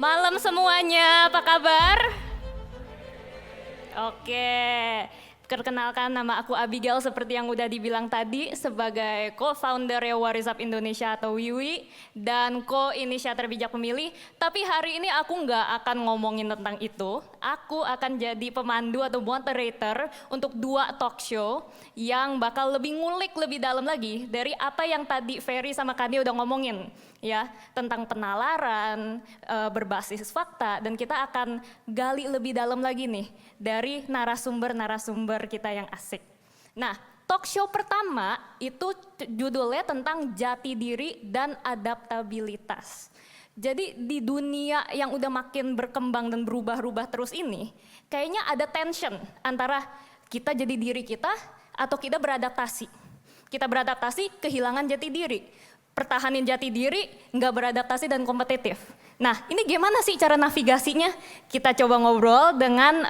Malam semuanya, apa kabar? Oke, perkenalkan nama aku Abigail seperti yang udah dibilang tadi sebagai co-founder What is Up Indonesia atau WIWI dan co-inisiator bijak pemilih. Tapi hari ini aku nggak akan ngomongin tentang itu. Aku akan jadi pemandu atau moderator untuk 2 talk show yang bakal lebih ngulik lebih dalam lagi dari apa yang tadi Ferry sama Kadi udah ngomongin. Ya, tentang penalaran berbasis fakta, dan kita akan gali lebih dalam lagi nih dari narasumber-narasumber kita yang asik. Nah, talk show pertama itu judulnya tentang jati diri dan adaptabilitas. Jadi di dunia yang udah makin berkembang dan berubah-ubah terus ini, kayaknya ada tension antara kita jadi diri kita atau kita beradaptasi. Kita beradaptasi, kehilangan jati diri. Pertahanin jati diri, nggak beradaptasi dan kompetitif. Nah, ini gimana sih cara navigasinya? Kita coba ngobrol dengan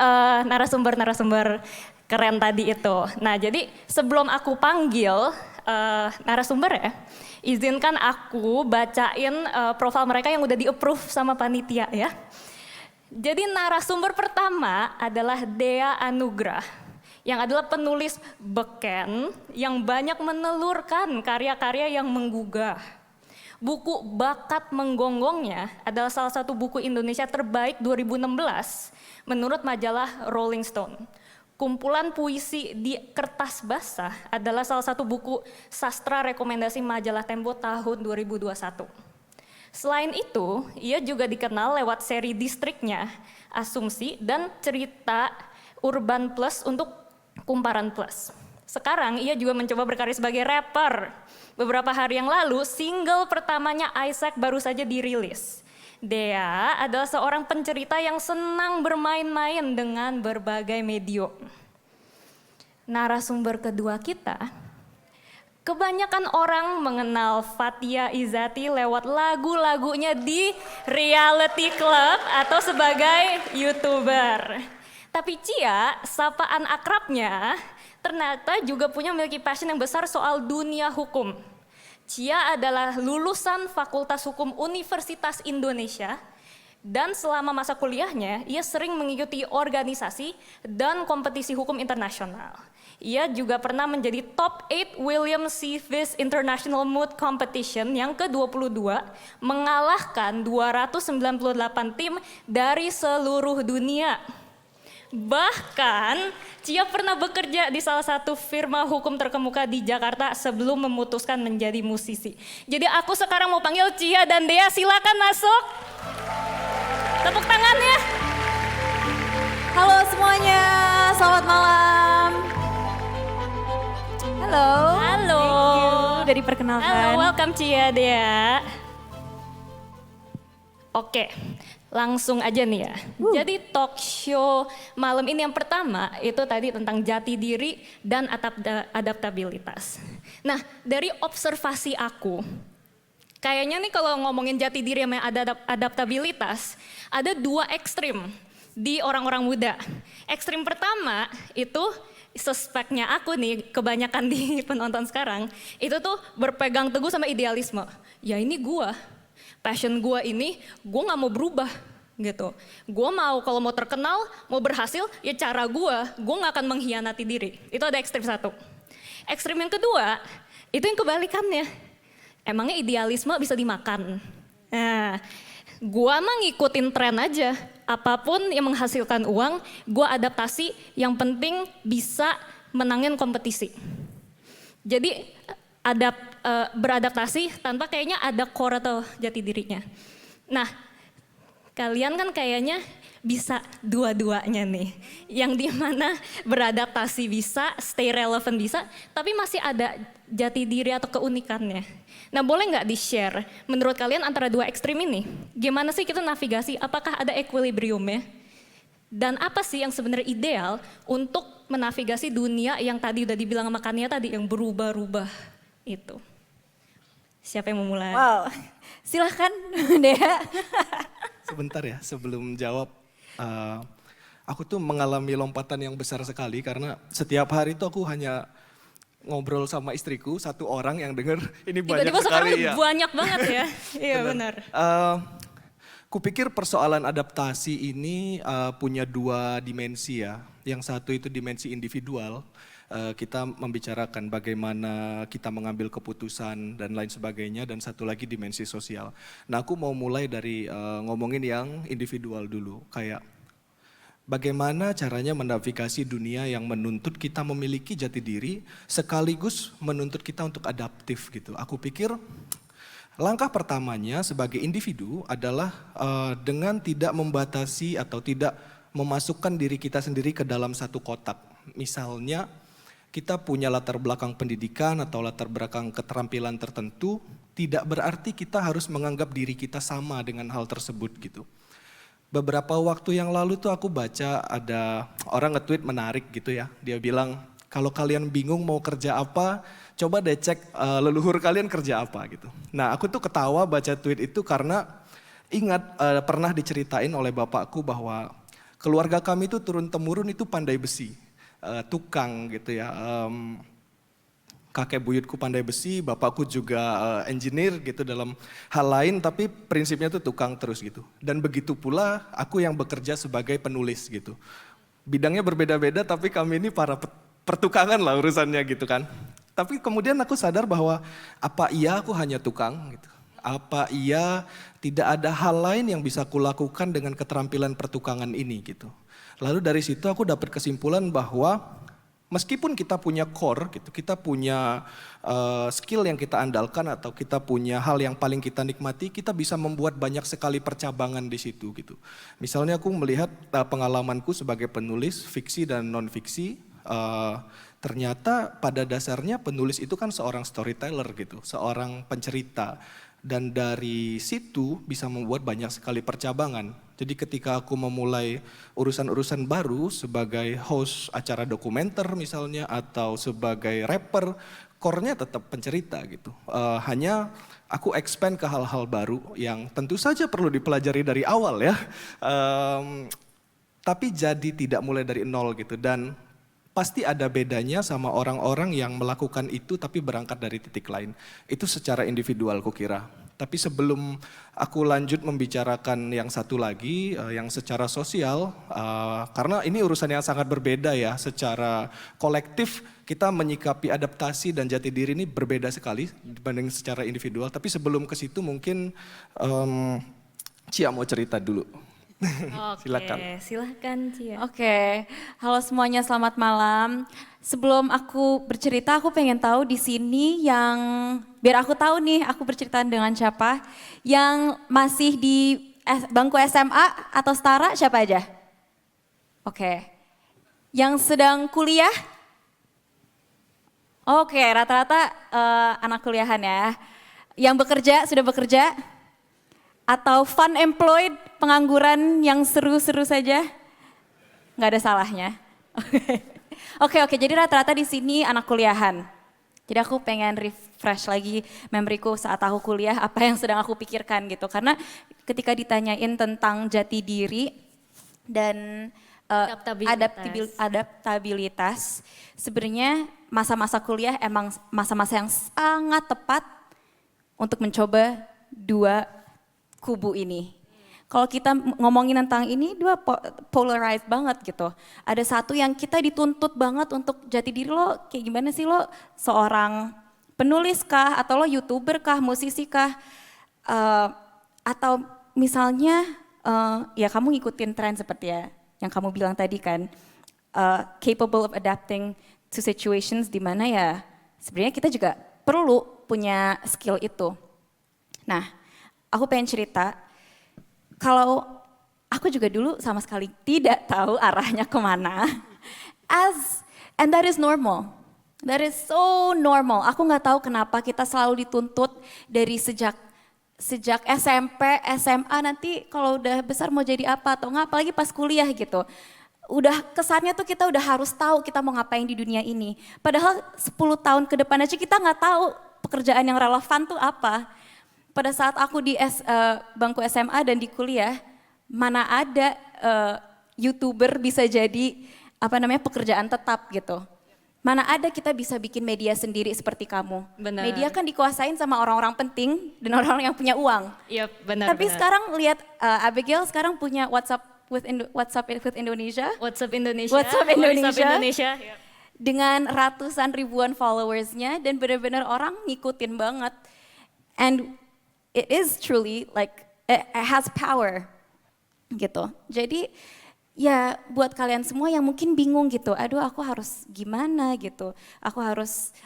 narasumber-narasumber keren tadi itu. Nah, jadi sebelum aku panggil narasumber ya, izinkan aku bacain profil mereka yang udah di-approve sama panitia ya. Jadi narasumber pertama adalah Dea Anugrah, yang adalah penulis beken yang banyak menelurkan karya-karya yang menggugah. Buku Bakat Menggonggongnya adalah salah satu buku Indonesia terbaik 2016 menurut majalah Rolling Stone. Kumpulan puisi di kertas basah adalah salah satu buku sastra rekomendasi majalah Tempo tahun 2021. Selain itu, ia juga dikenal lewat seri Distriknya, Asumsi, dan cerita Urban Plus untuk Kumparan Plus. Sekarang ia juga mencoba berkarya sebagai rapper. Beberapa hari yang lalu, single pertamanya Isaac baru saja dirilis. Dea adalah seorang pencerita yang senang bermain-main dengan berbagai medium. Narasumber kedua kita, kebanyakan orang mengenal Fathia Izzati lewat lagu-lagunya di reality club atau sebagai YouTuber. Tapi Cia, sapaan akrabnya, ternyata juga memiliki passion yang besar soal dunia hukum. Cia adalah lulusan Fakultas Hukum Universitas Indonesia, dan selama masa kuliahnya, ia sering mengikuti organisasi dan kompetisi hukum internasional. Ia juga pernah menjadi top 8 William C. Fish International Moot Competition yang ke-22, mengalahkan 298 tim dari seluruh dunia. Bahkan, Cia pernah bekerja di salah satu firma hukum terkemuka di Jakarta sebelum memutuskan menjadi musisi. Jadi aku sekarang mau panggil Cia dan Dea, silakan masuk. Tepuk tangannya. Halo semuanya, selamat malam. Halo. Halo. Thank you udah diperkenalkan. Halo, welcome Cia, Dea. Oke. Langsung aja nih ya. Jadi talk show malam ini yang pertama itu tadi tentang jati diri dan adaptabilitas. Nah, dari observasi aku, kayaknya nih kalau ngomongin jati diri sama adaptabilitas, ada 2 ekstrim di orang-orang muda. Ekstrim pertama itu suspeknya aku nih, kebanyakan di penonton sekarang, itu tuh berpegang teguh sama idealisme. Ya ini gua. Passion gue ini, gue gak mau berubah gitu. Gue mau kalau mau terkenal, mau berhasil, ya cara gue gak akan mengkhianati diri. Itu ada ekstrim 1. Ekstrim yang kedua, itu yang kebalikannya. Emangnya idealisme bisa dimakan? Nah, gue mah ngikutin tren aja. Apapun yang menghasilkan uang, gue adaptasi, yang penting bisa menangin kompetisi. Jadi beradaptasi tanpa kayaknya ada core atau jati dirinya. Nah, kalian kan kayaknya bisa dua-duanya nih. Yang dimana beradaptasi bisa, stay relevant bisa, tapi masih ada jati diri atau keunikannya. Nah, boleh nggak di-share menurut kalian antara 2 ekstrim ini? Gimana sih kita navigasi, apakah ada equilibriumnya? Dan apa sih yang sebenarnya ideal untuk menavigasi dunia yang tadi udah dibilang sama Kania tadi, yang berubah-ubah itu. Siapa yang mau mulai? Wow, silahkan Dea. Sebentar ya, sebelum jawab. Aku tuh mengalami lompatan yang besar sekali karena setiap hari tuh aku hanya ngobrol sama istriku, 1 orang yang denger, ini banyak Tiba-tiba sekali sekarang ya. banyak banget ya. Iya benar. Kupikir persoalan adaptasi ini punya dua dimensi ya. Yang satu itu dimensi individual, kita membicarakan bagaimana kita mengambil keputusan dan lain sebagainya, dan satu lagi dimensi sosial. Nah, aku mau mulai dari ngomongin yang individual dulu, kayak bagaimana caranya menavigasi dunia yang menuntut kita memiliki jati diri sekaligus menuntut kita untuk adaptif gitu. Aku pikir langkah pertamanya sebagai individu adalah dengan tidak membatasi atau tidak memasukkan diri kita sendiri ke dalam satu kotak. Misalnya kita punya latar belakang pendidikan atau latar belakang keterampilan tertentu, tidak berarti kita harus menganggap diri kita sama dengan hal tersebut gitu. Beberapa waktu yang lalu tuh aku baca ada orang nge-tweet menarik gitu ya. Dia bilang, kalau kalian bingung mau kerja apa, coba deh cek leluhur kalian kerja apa gitu. Nah, aku tuh ketawa baca tweet itu karena ingat pernah diceritain oleh bapakku bahwa keluarga kami itu turun-temurun itu pandai besi, tukang gitu ya. Kakek buyutku pandai besi, bapakku juga engineer gitu dalam hal lain, tapi prinsipnya tuh tukang terus gitu. Dan begitu pula aku yang bekerja sebagai penulis gitu. Bidangnya berbeda-beda tapi kami ini para pertukangan lah urusannya gitu kan. Tapi kemudian aku sadar bahwa apa iya aku hanya tukang gitu. Apa iya tidak ada hal lain yang bisa kulakukan dengan keterampilan pertukangan ini gitu. Lalu dari situ aku dapat kesimpulan bahwa meskipun kita punya core gitu, kita punya skill yang kita andalkan atau kita punya hal yang paling kita nikmati, kita bisa membuat banyak sekali percabangan di situ gitu. Misalnya aku melihat pengalamanku sebagai penulis fiksi dan non-fiksi, ternyata pada dasarnya penulis itu kan seorang storyteller gitu, seorang pencerita. Dan dari situ bisa membuat banyak sekali percabangan. Jadi ketika aku memulai urusan-urusan baru sebagai host acara dokumenter misalnya atau sebagai rapper, core-nya tetap pencerita gitu. Hanya aku expand ke hal-hal baru yang tentu saja perlu dipelajari dari awal ya. Tapi jadi tidak mulai dari nol gitu, dan pasti ada bedanya sama orang-orang yang melakukan itu tapi berangkat dari titik lain. Itu secara individual kukira. Tapi sebelum aku lanjut membicarakan yang satu lagi, yang secara sosial, karena ini urusan yang sangat berbeda ya. Secara kolektif kita menyikapi adaptasi dan jati diri ini berbeda sekali dibanding secara individual. Tapi sebelum ke situ mungkin Cia mau cerita dulu. Oke, silahkan Cia. Oke, halo semuanya, selamat malam. Sebelum aku bercerita, aku pengen tahu di sini yang, biar aku tahu nih aku bercerita dengan siapa, yang masih di bangku SMA atau setara siapa aja? Oke, yang sedang kuliah? Oke, rata-rata anak kuliahan ya. Yang bekerja, sudah bekerja? Atau fun employed, pengangguran yang seru-seru saja? Nggak ada salahnya. Oke, jadi rata-rata di sini anak kuliahan. Jadi aku pengen refresh lagi memoriku saat aku kuliah, apa yang sedang aku pikirkan gitu. Karena ketika ditanyain tentang jati diri dan adaptabilitas, sebenarnya masa-masa kuliah emang masa-masa yang sangat tepat untuk mencoba dua kubu ini. Kalau kita ngomongin tentang ini, dua polarized banget gitu. Ada satu yang kita dituntut banget untuk jati diri lo, kayak gimana sih lo seorang penulis kah, atau lo YouTuber kah, musisi kah, atau misalnya ya kamu ngikutin tren seperti ya yang kamu bilang tadi kan, capable of adapting to situations di mana ya sebenarnya kita juga perlu punya skill itu. Nah, aku pengen cerita, kalau aku juga dulu sama sekali tidak tahu arahnya kemana. And that is normal. That is so normal. Aku nggak tahu kenapa kita selalu dituntut dari sejak SMP, SMA, nanti kalau udah besar mau jadi apa atau nggak, apalagi pas kuliah gitu. Udah kesannya tuh kita udah harus tahu kita mau ngapain di dunia ini. Padahal 10 tahun ke depan aja kita nggak tahu pekerjaan yang relevan tuh apa. Pada saat aku di bangku SMA dan di kuliah, mana ada YouTuber bisa jadi pekerjaan tetap gitu. Mana ada kita bisa bikin media sendiri seperti kamu. Benar. Media kan dikuasain sama orang-orang penting dan orang-orang yang punya uang. Iya benar. Tapi benar. sekarang lihat Abigail sekarang punya WhatsApp with Indonesia. WhatsApp Indonesia. WhatsApp Indonesia. WhatsApp Indonesia. Iya. Dengan ratusan ribuan followersnya dan benar-benar orang ngikutin banget. And it is truly like it has power gitu. Jadi ya buat kalian semua yang mungkin bingung gitu, aduh aku harus gimana gitu.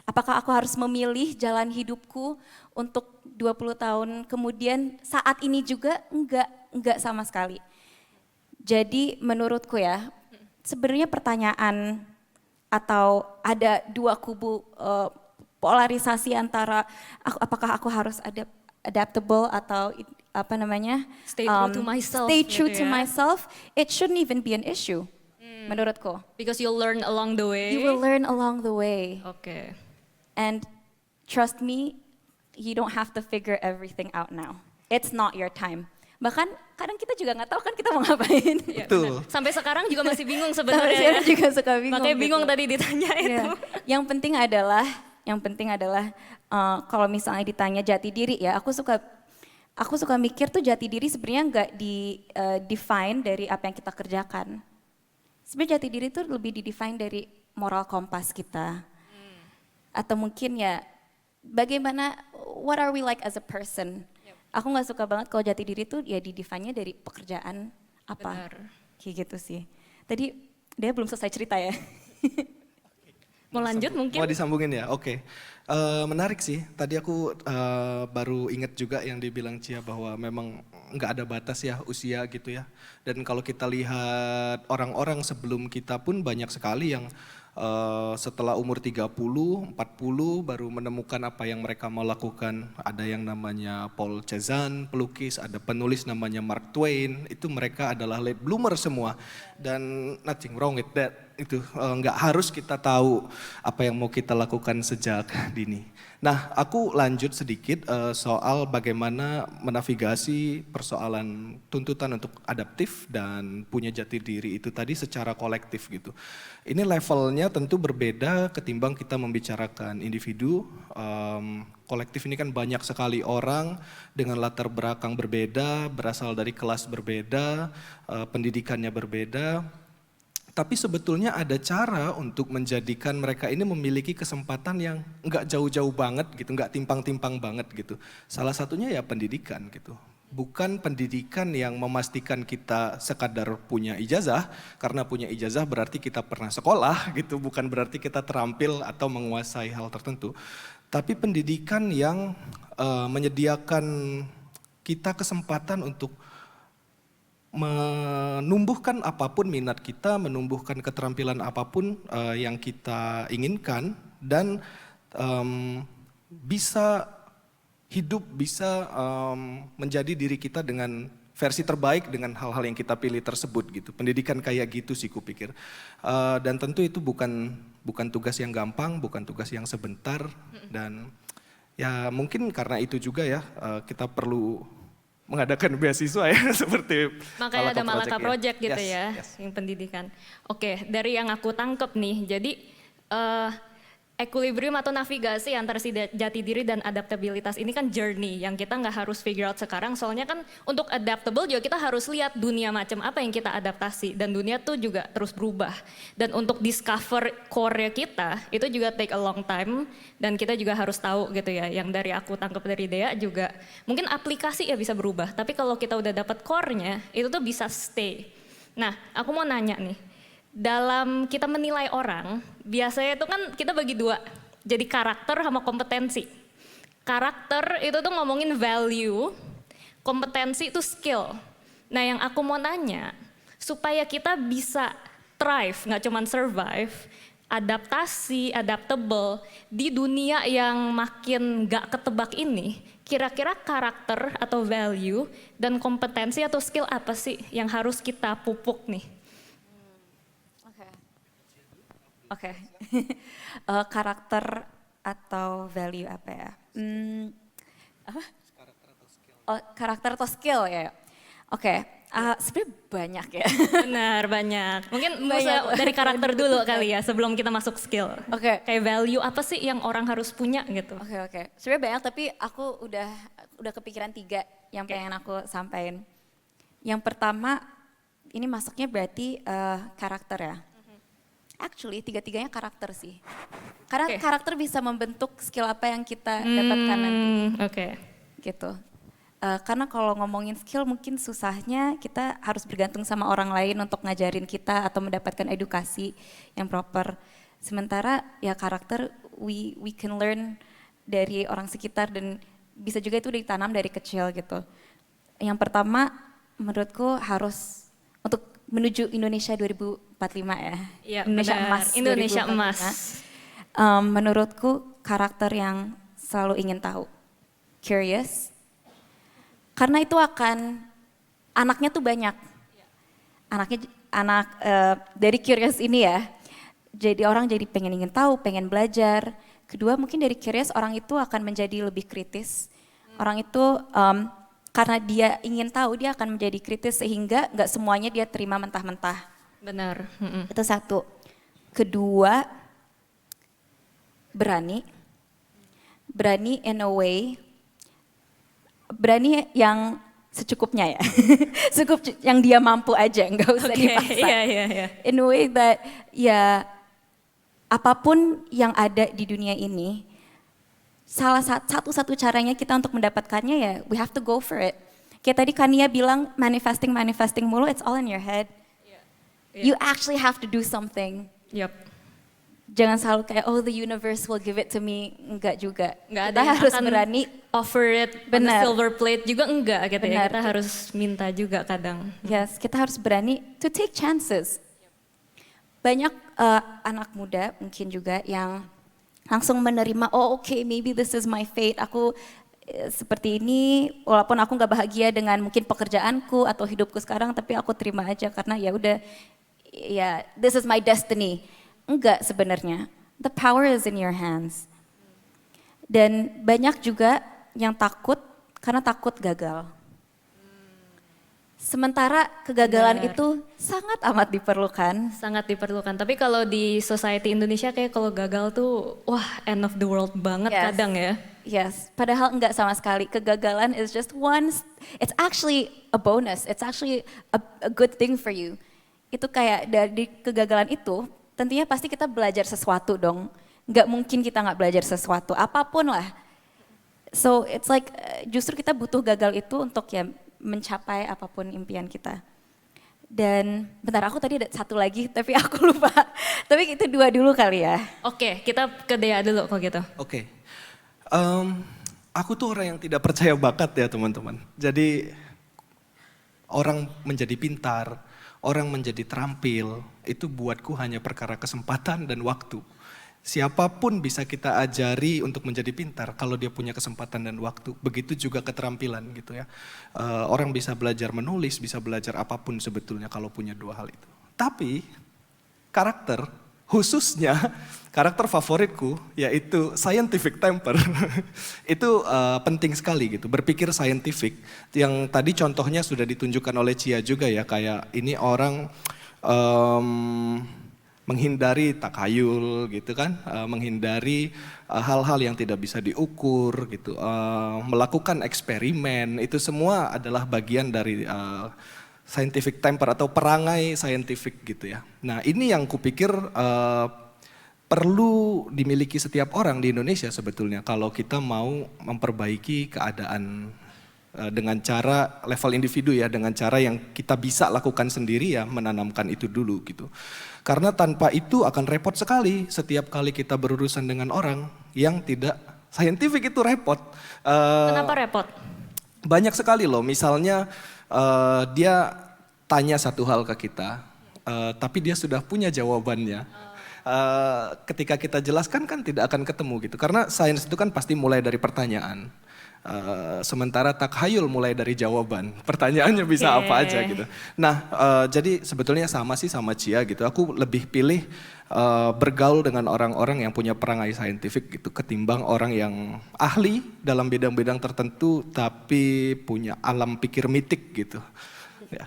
Apakah aku harus memilih jalan hidupku untuk 20 tahun kemudian saat ini juga enggak sama sekali. Jadi menurutku ya, sebenarnya pertanyaan atau ada dua kubu polarisasi antara apakah aku harus adaptable atau Stay true to myself stay gitu true to ya. myself, it shouldn't even be an issue menurutku. Because you'll learn along the way. You will learn along the way, Oke. and trust me, you don't have to figure everything out now. It's not your time. Bahkan kadang kita juga nggak tahu kan kita mau ngapain. Iya, Betul. benar. Sampai sekarang juga masih bingung Sampai sebenarnya. sekarang ya. juga suka bingung. Makanya bingung gitu. tadi ditanya Iya. itu. Yang penting adalah kalau misalnya ditanya jati diri ya, aku suka mikir tuh jati diri sebenarnya nggak define dari apa yang kita kerjakan. Sebenarnya jati diri tuh lebih di-define dari moral kompas kita. Atau mungkin ya bagaimana, what are we like as a person. Aku nggak suka banget kalau jati diri tuh ya di-define-nya dari pekerjaan apa. Benar. Kayak gitu sih. Tadi dia belum selesai cerita ya. Mau lanjut mungkin? Mau disambungin ya? Oke. Menarik sih. Tadi aku baru ingat juga yang dibilang Cia bahwa memang nggak ada batas ya usia gitu ya. Dan kalau kita lihat orang-orang sebelum kita pun banyak sekali yang setelah umur 30, 40 baru menemukan apa yang mereka mau lakukan. Ada yang namanya Paul Cézanne, pelukis, ada penulis namanya Mark Twain, itu mereka adalah late bloomer semua. Dan nothing wrong with that, itu nggak harus kita tahu apa yang mau kita lakukan sejak dini. Nah, aku lanjut sedikit soal bagaimana menavigasi persoalan tuntutan untuk adaptif dan punya jati diri itu tadi secara kolektif gitu. Ini levelnya tentu berbeda ketimbang kita membicarakan individu. Kolektif ini kan banyak sekali orang dengan latar belakang berbeda, berasal dari kelas berbeda, pendidikannya berbeda. Tapi sebetulnya ada cara untuk menjadikan mereka ini memiliki kesempatan yang nggak jauh-jauh banget gitu, nggak timpang-timpang banget gitu. Salah satunya ya pendidikan gitu. Bukan pendidikan yang memastikan kita sekadar punya ijazah, karena punya ijazah berarti kita pernah sekolah gitu, bukan berarti kita terampil atau menguasai hal tertentu. Tapi pendidikan yang menyediakan kita kesempatan untuk menumbuhkan apapun minat kita, menumbuhkan keterampilan apapun yang kita inginkan dan bisa hidup, bisa menjadi diri kita dengan versi terbaik dengan hal-hal yang kita pilih tersebut gitu. Pendidikan kayak gitu sih kupikir. Dan tentu itu bukan tugas yang gampang, bukan tugas yang sebentar dan ya mungkin karena itu juga ya kita perlu mengadakan beasiswa ya seperti Makanya ada Malaka Project gitu Yes, ya, yes. yang pendidikan. Oke, dari yang aku tangkep nih, jadi equilibrium atau navigasi antara si jati diri dan adaptabilitas ini kan journey yang kita nggak harus figure out sekarang. Soalnya kan untuk adaptable juga kita harus lihat dunia macam apa yang kita adaptasi dan dunia tuh juga terus berubah. Dan untuk discover core kita itu juga take a long time dan kita juga harus tahu gitu ya. Yang dari aku tangkap dari Dea juga mungkin aplikasi ya bisa berubah. Tapi kalau kita udah dapat core-nya itu tuh bisa stay. Nah, aku mau nanya nih. Dalam kita menilai orang, biasanya itu kan kita bagi dua, jadi karakter sama kompetensi. Karakter itu tuh ngomongin value, kompetensi itu skill. Nah yang aku mau nanya, supaya kita bisa thrive, nggak cuma survive, adaptasi, adaptable, di dunia yang makin nggak ketebak ini, kira-kira karakter atau value dan kompetensi atau skill apa sih yang harus kita pupuk nih? Oke. Karakter atau value apa ya? Apa? Oh, karakter atau skill ya. Oke, Sebenarnya banyak ya. Benar, banyak. Mungkin Banyak. dari karakter dulu kali ya sebelum kita masuk skill. Oke. Kayak value apa sih yang orang harus punya gitu. Oke. Sebenarnya banyak tapi aku udah kepikiran 3 yang pengen aku sampaikan. Yang pertama ini masuknya berarti karakter ya. Actually 3-tiganya karakter sih. Karena Oke. karakter bisa membentuk skill apa yang kita dapatkan nanti Oke. gitu. Karena kalau ngomongin skill mungkin susahnya kita harus bergantung sama orang lain untuk ngajarin kita atau mendapatkan edukasi yang proper. Sementara ya karakter we can learn dari orang sekitar dan bisa juga itu ditanam dari kecil gitu. Yang pertama menurutku harus untuk menuju Indonesia 2045 ya. Iya, Indonesia benar. emas. Indonesia 2045. emas. Menurutku karakter yang selalu ingin tahu. Curious. Karena itu anaknya tuh banyak. Dari curious ini ya. Jadi orang jadi ingin tahu, pengen belajar. Kedua mungkin dari curious orang itu akan menjadi lebih kritis. Orang itu karena dia ingin tahu dia akan menjadi kritis sehingga nggak semuanya dia terima mentah-mentah. Benar. Itu satu. Kedua, berani in a way, berani yang secukupnya ya, yang dia mampu aja, nggak usah Oke, dipaksa. iya. In a way that ya apapun yang ada di dunia ini, satu caranya kita untuk mendapatkannya ya we have to go for it. Kayak tadi Kania bilang manifesting mulu, it's all in your head. Iya. You actually have to do something. Yup. Jangan selalu kayak the universe will give it to me, enggak juga. Nggak ada Kita yang harus akan berani. offer it on a Benar. silver plate juga enggak gitu ya. Benar. Kita harus minta juga kadang. Yes, kita harus berani to take chances. Banyak anak muda mungkin juga yang langsung menerima, okay, maybe this is my fate. Aku seperti ini, walaupun aku nggak bahagia dengan mungkin pekerjaanku atau hidupku sekarang, tapi aku terima aja karena ya udah, ya this is my destiny. Enggak sebenarnya. The power is in your hands. Dan banyak juga yang takut karena takut gagal. Sementara kegagalan Benar. itu sangat amat diperlukan. Sangat diperlukan. Tapi kalau di society Indonesia kayak kalau gagal tuh wah end of the world banget Yes. kadang ya. Yes, padahal enggak sama sekali. Kegagalan is just it's actually a bonus. It's actually a good thing for you. Itu kayak dari kegagalan itu, tentunya pasti kita belajar sesuatu dong. Nggak mungkin kita nggak belajar sesuatu, apapun lah. So it's like justru kita butuh gagal itu untuk ya mencapai apapun impian kita. Dan bentar aku tadi ada satu lagi tapi aku lupa. Tapi itu 2 dulu kali ya. Oke, kita ke Dea dulu kok gitu. Oke. Aku tuh orang yang tidak percaya bakat ya teman-teman. Jadi orang menjadi pintar, orang menjadi terampil, itu buatku hanya perkara kesempatan dan waktu. Siapapun bisa kita ajari untuk menjadi pintar kalau dia punya kesempatan dan waktu. Begitu juga keterampilan gitu ya. Orang bisa belajar menulis, bisa belajar apapun sebetulnya kalau punya 2 hal itu. Tapi karakter, khususnya karakter favoritku yaitu scientific temper. Itu penting sekali gitu, berpikir scientific. Yang tadi contohnya sudah ditunjukkan oleh Cia juga ya, kayak ini orang menghindari takhayul gitu kan, menghindari hal-hal yang tidak bisa diukur gitu, melakukan eksperimen, itu semua adalah bagian dari scientific temper atau perangai scientific gitu ya. Nah ini yang kupikir perlu dimiliki setiap orang di Indonesia sebetulnya kalau kita mau memperbaiki keadaan dengan cara level individu ya, dengan cara yang kita bisa lakukan sendiri ya, menanamkan itu dulu gitu. Karena tanpa itu akan repot sekali setiap kali kita berurusan dengan orang yang tidak scientific, itu repot. Kenapa repot? Banyak sekali loh, misalnya dia tanya satu hal ke kita, tapi dia sudah punya jawabannya. Ketika kita jelaskan kan tidak akan ketemu gitu, karena sains itu kan pasti mulai dari pertanyaan. Sementara takhayul mulai dari jawaban, pertanyaannya bisa apa aja gitu. Nah jadi sebetulnya sama sih sama Cia gitu, aku lebih pilih bergaul dengan orang-orang yang punya perangai saintifik gitu, ketimbang orang yang ahli dalam bidang-bidang tertentu tapi punya alam pikir mitik gitu. Ya.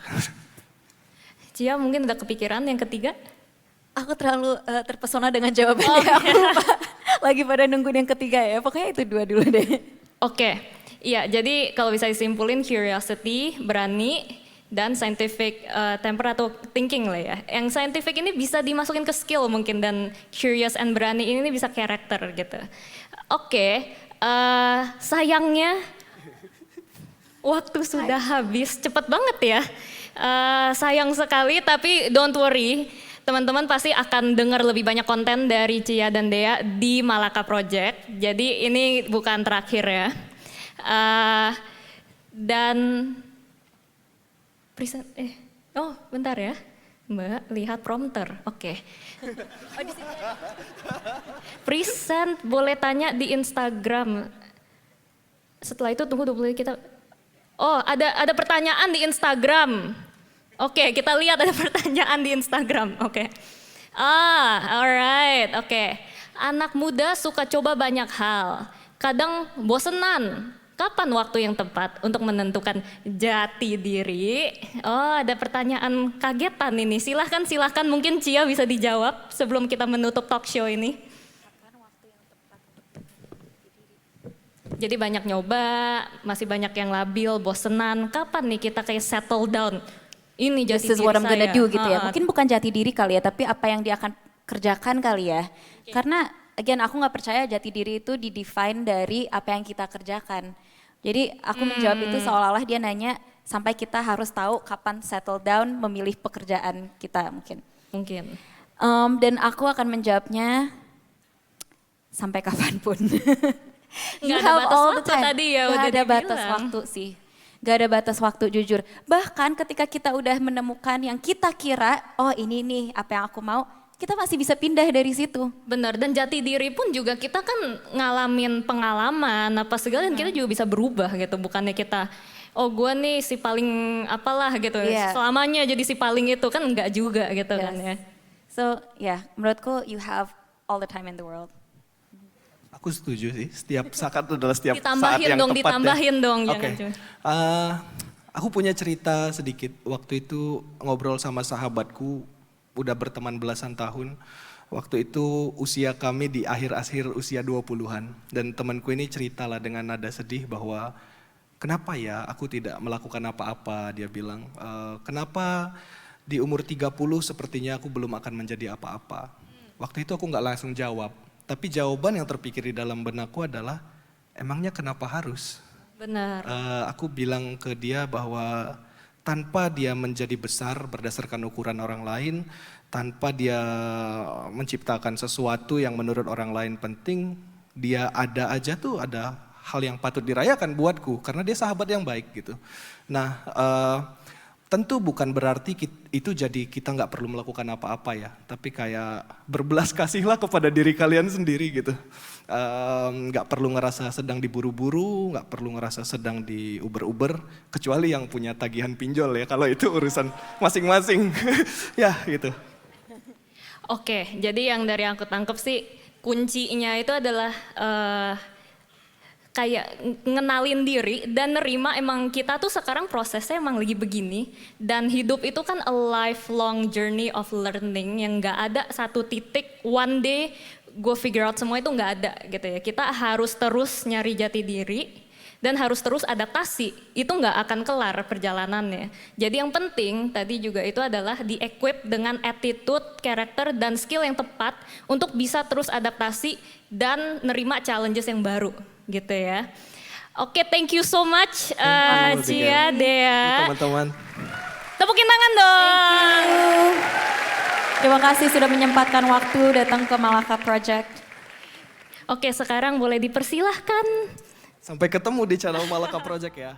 Cia mungkin udah kepikiran yang ketiga? Aku terlalu terpesona dengan jawabannya. Aku lupa. Lagi pada nungguin yang ketiga ya. Pokoknya itu dua dulu deh. Oke, iya jadi kalau bisa disimpulin curiosity, berani, dan scientific temper atau thinking lah ya. Yang scientific ini bisa dimasukin ke skill mungkin dan curious and berani ini bisa karakter gitu. Oke, sayangnya waktu sudah habis, cepet banget ya. Sayang sekali tapi don't worry. Teman-teman pasti akan dengar lebih banyak konten dari Cia dan Dea di Malaka Project. Jadi ini bukan terakhir ya. Dan present, oh bentar ya. Mbak, lihat prompter. Oke. Present boleh tanya di Instagram. Setelah itu tunggu 20 menit kita. Oh, ada pertanyaan di Instagram. Oke, kita lihat ada pertanyaan di Instagram. Oke. Alright. Oke. Anak muda suka coba banyak hal. Kadang bosenan. Kapan waktu yang tepat untuk menentukan jati diri? Oh, ada pertanyaan kagetan ini. Silahkan mungkin Cia bisa dijawab sebelum kita menutup talk show ini. Jadi banyak nyoba, masih banyak yang labil, bosenan. Kapan nih kita kayak settle down? Ini jati This is diri what I'm gonna saya. do gitu ya. Mungkin bukan jati diri kali ya, tapi apa yang dia akan kerjakan kali ya. Karena again aku nggak percaya jati diri itu didefine dari apa yang kita kerjakan. Jadi aku menjawab itu seolah-olah dia nanya sampai kita harus tahu kapan settle down memilih pekerjaan kita mungkin. Mungkin. Dan aku akan menjawabnya sampai kapanpun. Nggak ada batas waktu tadi ya, Nggak udah ada batas dibilang. waktu sih. Gak ada batas waktu jujur. Bahkan ketika kita udah menemukan yang kita kira, oh ini nih apa yang aku mau, kita masih bisa pindah dari situ. Benar, dan jati diri pun juga kita kan ngalamin pengalaman apa segala dan kita juga bisa berubah gitu. Bukannya kita, oh gue nih si paling apalah gitu, Iya. selamanya jadi si paling itu kan enggak juga gitu kan ya. So ya, menurutku you have all the time in the world. Aku setuju sih, setiap saat adalah setiap Ditambahin saat yang dong, tepat ditambahin ya. dong, Oke. jangan cuma. Aku punya cerita sedikit. Waktu itu ngobrol sama sahabatku, udah berteman belasan tahun. Waktu itu usia kami di akhir-akhir usia 20-an. Dan temanku ini ceritalah dengan nada sedih bahwa kenapa ya aku tidak melakukan apa-apa, dia bilang. Kenapa di umur 30 sepertinya aku belum akan menjadi apa-apa. Waktu itu aku nggak langsung jawab. Tapi jawaban yang terpikir di dalam benakku adalah, emangnya kenapa harus? Benar. Aku bilang ke dia bahwa tanpa dia menjadi besar berdasarkan ukuran orang lain, tanpa dia menciptakan sesuatu yang menurut orang lain penting, dia ada aja tuh ada hal yang patut dirayakan buatku, karena dia sahabat yang baik gitu. Nah, tentu bukan berarti itu jadi kita nggak perlu melakukan apa-apa ya, tapi kayak berbelas kasihlah kepada diri kalian sendiri gitu. Nggak perlu ngerasa sedang diburu-buru, nggak perlu ngerasa sedang diuber-uber, kecuali yang punya tagihan pinjol ya, kalau itu urusan masing-masing. Ya gitu. Oke, jadi yang dari aku tangkap sih kuncinya itu adalah kayak ngenalin diri dan nerima emang kita tuh sekarang prosesnya emang lagi begini, dan hidup itu kan a lifelong journey of learning yang nggak ada satu titik one day gue figure out semua, itu nggak ada gitu ya. Kita harus terus nyari jati diri dan harus terus adaptasi, itu nggak akan kelar perjalanannya. Jadi yang penting tadi juga itu adalah di-equip dengan attitude, karakter, dan skill yang tepat untuk bisa terus adaptasi dan nerima challenges yang baru gitu ya. Oke, thank you so much Cia, Dea. Teman-teman. Tepukin tangan dong. Terima kasih sudah menyempatkan waktu datang ke Malaka Project. Oke, sekarang boleh dipersilahkan. Sampai ketemu di channel Malaka Project ya.